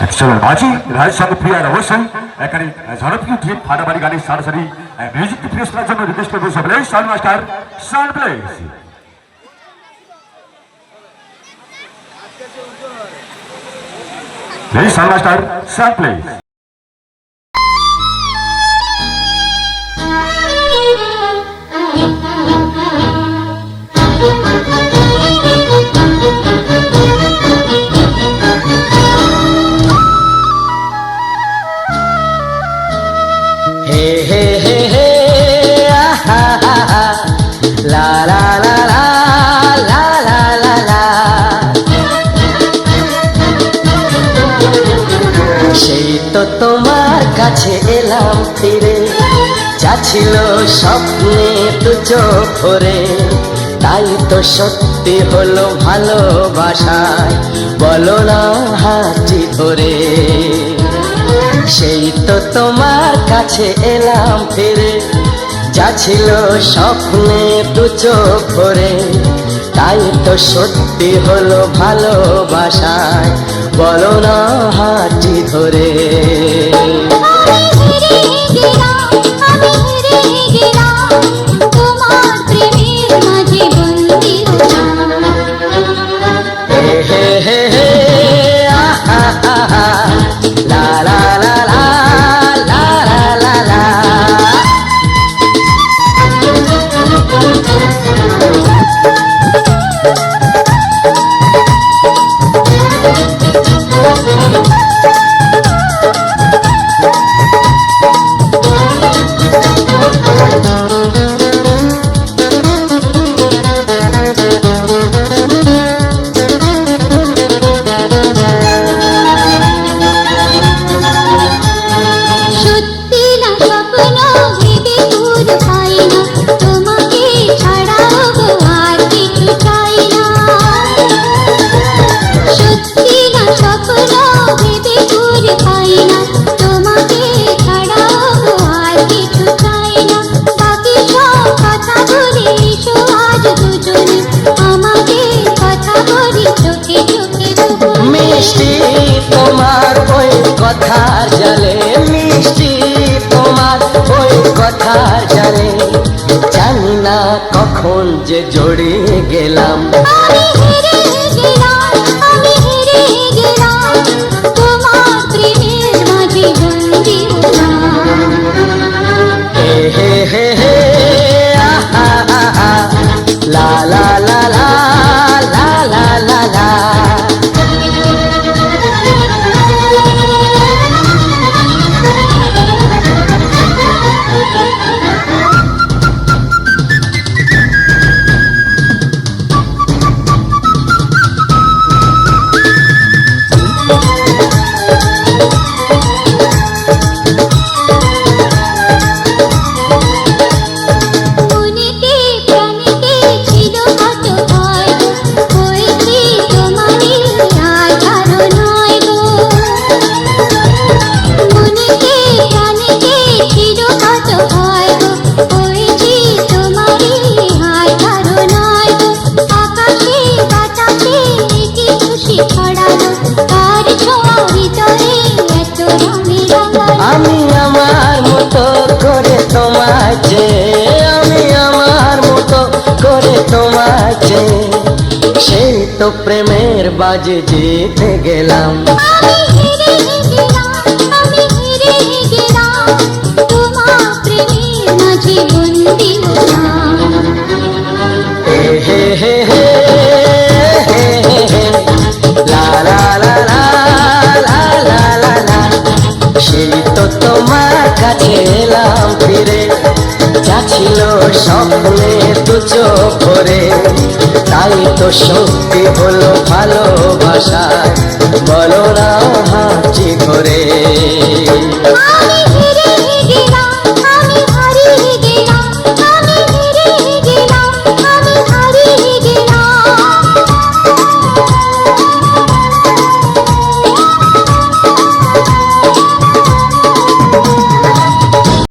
চলো বাজি রায়ের সঙ্গে প্রিয়ার অবশ্যই এখানে জনপ্রিয় টিম ফাটাবাড়ি গানের সরাসরি মিউজিক প্রেস করার জন্য রিকোয়েস্ট করবো সকলে sound master sound place sound master sound place সেই তো তোমার কাছে এলাম ফিরে, যা ছিল স্বপ্নে দু চোখ ভরে, তাই তো সত্যি হলো ভালোবাসায়, বলো না হাতটি ধরে। সেই তো তোমার কাছে এলাম ফিরে, যা ছিল স্বপ্নে দু চোখ ভরে, তাই তো সত্যি হলো ভালোবাসায়, বলো না হাতটি ধরে। মিষ্টি তোমার ওই কথার জালে, মিষ্টি তোমার ওই কথার জালে, জানি না কখন যে জড়িয়ে গেলাম। হে হে হে আহা আহা লা লা লা লা লা লা লা লা। আমি আমার মতো করে তোমায় চেয়ে, আমি আমার মতো করে তোমায় চেয়ে, সেই তো প্রেমের বাজে জিতে গেলাম। হে হে হে লা লা লা লা লা লা লা লা। সেই তো তোমার কাছে এলাম ফিরে, যা ছিল স্বপ্নে দু চোখ ভরে, তাই তো সত্যি হলো ভালোবাসা, বলো না হাতটি ধরে।